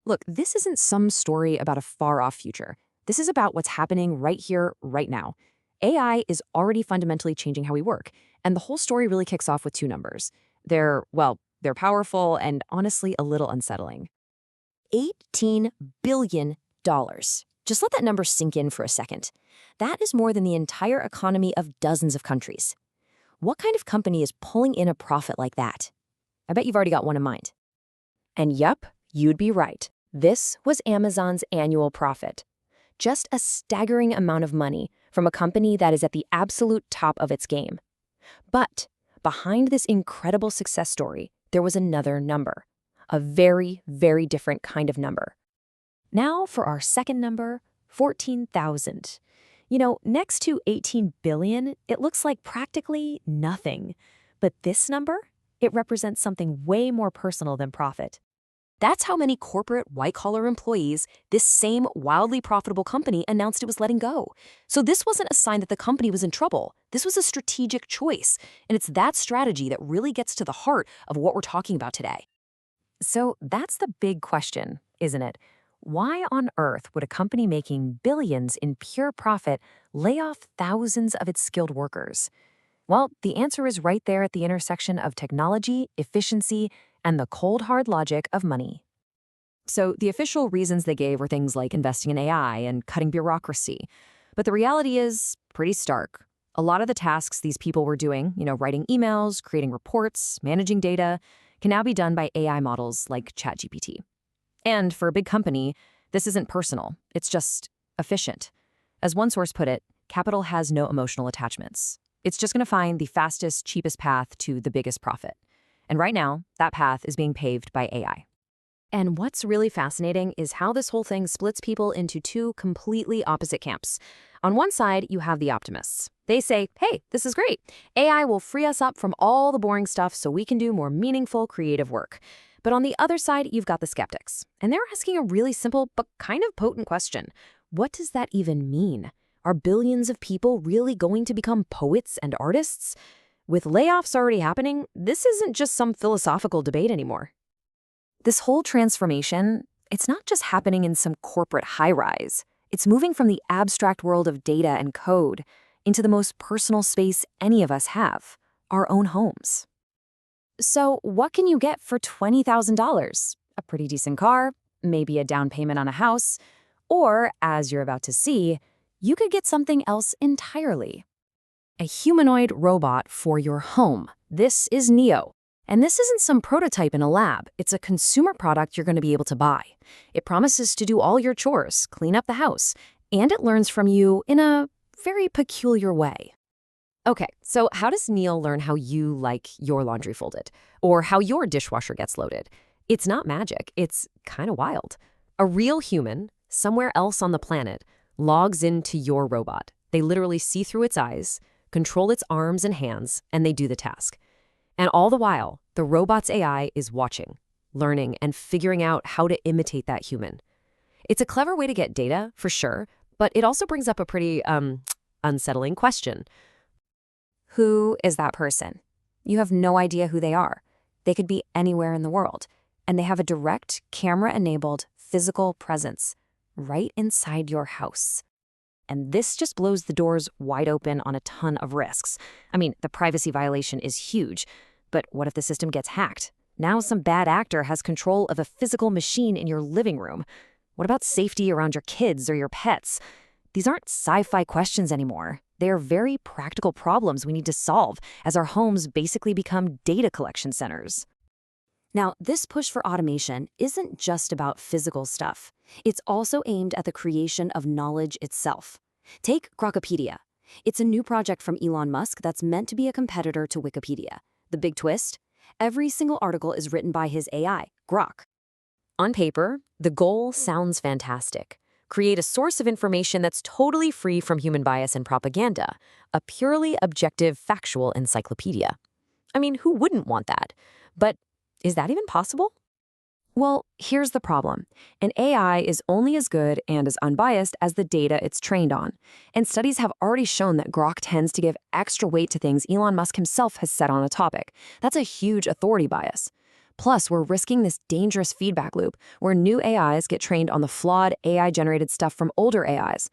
Look, this isn't some story about a far-off future. This is about what's happening right here, right now. AI is already fundamentally changing how we work, and the whole story really kicks off with two numbers. They're powerful and honestly a little unsettling. $18 billion. Just let that number sink in for a second. That is more than the entire economy of dozens of countries. What kind of company is pulling in a profit like that? I bet you've already got one in mind. And yup, you'd be right. This was Amazon's annual profit. Just a staggering amount of money from a company that is at the absolute top of its game. But behind this incredible success story, there was another number. A very, very different kind of number. Now for our second number, 14,000. Next to 18 billion, it looks like practically nothing. But this number, it represents something way more personal than profit. That's how many corporate white-collar employees this same wildly profitable company announced it was letting go. So this wasn't a sign that the company was in trouble. This was a strategic choice. And it's that strategy that really gets to the heart of what we're talking about today. So that's the big question, isn't it? Why on earth would a company making billions in pure profit lay off thousands of its skilled workers? Well, the answer is right there at the intersection of technology, efficiency, and the cold, hard logic of money. So the official reasons they gave were things like investing in AI and cutting bureaucracy. But the reality is pretty stark. A lot of the tasks these people were doing, writing emails, creating reports, managing data, can now be done by AI models like Chat GPT. And for a big company, this isn't personal. It's just efficient. As one source put it, capital has no emotional attachments. It's just going to find the fastest, cheapest path to the biggest profit. And right now, that path is being paved by AI. And what's really fascinating is how this whole thing splits people into two completely opposite camps. On one side, you have the optimists. They say, hey, this is great. AI will free us up from all the boring stuff so we can do more meaningful, creative work. But on the other side, you've got the skeptics. And they're asking a really simple but kind of potent question. What does that even mean? Are billions of people really going to become poets and artists? With layoffs already happening, this isn't just some philosophical debate anymore. This whole transformation, it's not just happening in some corporate high-rise. It's moving from the abstract world of data and code into the most personal space any of us have, our own homes. So what can you get for $20,000? A pretty decent car, maybe a down payment on a house, or, as you're about to see, you could get something else entirely. A humanoid robot for your home. This is Neo. And this isn't some prototype in a lab. It's a consumer product you're going to be able to buy. It promises to do all your chores, clean up the house, and it learns from you in a very peculiar way. Okay, so how does Neil learn how you like your laundry folded? Or how your dishwasher gets loaded? It's not magic. It's kind of wild. A real human, somewhere else on the planet, logs into your robot. They literally see through its eyes, control its arms and hands, and they do the task. And all the while, the robot's AI is watching, learning, and figuring out how to imitate that human. It's a clever way to get data, for sure, but it also brings up a pretty, unsettling question. Who is that person? You have no idea who they are. They could be anywhere in the world, and they have a direct, camera-enabled, physical presence right inside your house. And this just blows the doors wide open on a ton of risks. I mean, the privacy violation is huge. But what if the system gets hacked? Now some bad actor has control of a physical machine in your living room. What about safety around your kids or your pets? These aren't sci-fi questions anymore. They are very practical problems we need to solve as our homes basically become data collection centers. Now, this push for automation isn't just about physical stuff. It's also aimed at the creation of knowledge itself. Take Grokpedia. It's a new project from Elon Musk that's meant to be a competitor to Wikipedia. The big twist? Every single article is written by his AI, Grok. On paper, the goal sounds fantastic. Create a source of information that's totally free from human bias and propaganda, a purely objective, factual encyclopedia. I mean, who wouldn't want that? But is that even possible? Well, here's the problem. An AI is only as good and as unbiased as the data it's trained on. And studies have already shown that Grok tends to give extra weight to things Elon Musk himself has said on a topic. That's a huge authority bias. Plus, we're risking this dangerous feedback loop where new AIs get trained on the flawed AI-generated stuff from older AIs.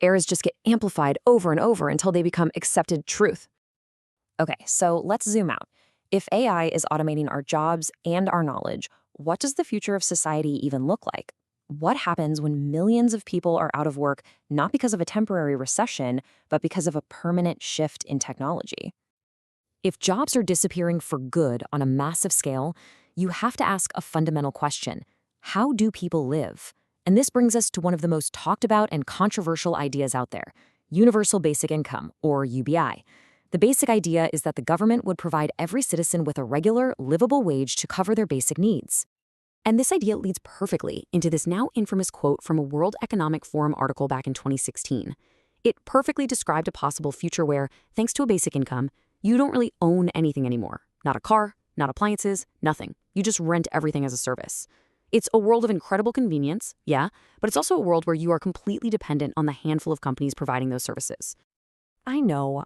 Errors just get amplified over and over until they become accepted truth. Okay, so let's zoom out. If AI is automating our jobs and our knowledge, what does the future of society even look like? What happens when millions of people are out of work, not because of a temporary recession, but because of a permanent shift in technology? If jobs are disappearing for good on a massive scale, you have to ask a fundamental question. How do people live? And this brings us to one of the most talked about and controversial ideas out there, universal basic income, or UBI. The basic idea is that the government would provide every citizen with a regular, livable wage to cover their basic needs. And this idea leads perfectly into this now infamous quote from a World Economic Forum article back in 2016. It perfectly described a possible future where, thanks to a basic income, you don't really own anything anymore. Not a car, not appliances, nothing. You just rent everything as a service. It's a world of incredible convenience, yeah, but it's also a world where you are completely dependent on the handful of companies providing those services. I know.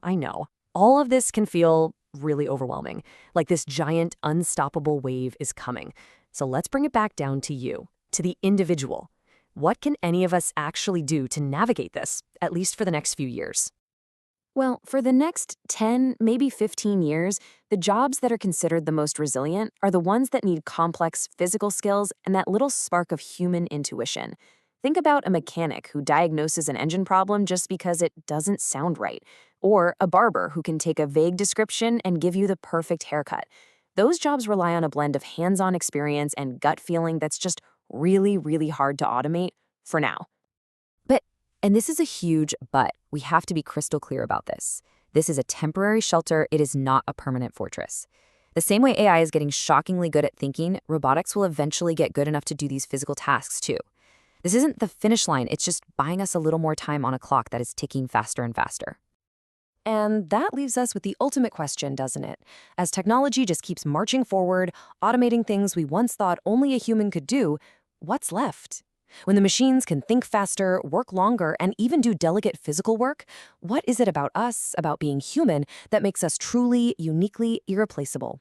All of this can feel really overwhelming, like this giant, unstoppable wave is coming. So let's bring it back down to you, to the individual. What can any of us actually do to navigate this, at least for the next few years? Well, for the next 10, maybe 15 years, the jobs that are considered the most resilient are the ones that need complex physical skills and that little spark of human intuition. Think about a mechanic who diagnoses an engine problem just because it doesn't sound right, or a barber who can take a vague description and give you the perfect haircut. Those jobs rely on a blend of hands-on experience and gut feeling that's just really, really hard to automate for now. But, and this is a huge but, we have to be crystal clear about this. This is a temporary shelter, it is not a permanent fortress. The same way AI is getting shockingly good at thinking, robotics will eventually get good enough to do these physical tasks too. This isn't the finish line, it's just buying us a little more time on a clock that is ticking faster and faster. And that leaves us with the ultimate question, doesn't it? As technology just keeps marching forward, automating things we once thought only a human could do, what's left? When the machines can think faster, work longer, and even do delicate physical work, what is it about us, about being human, that makes us truly, uniquely irreplaceable?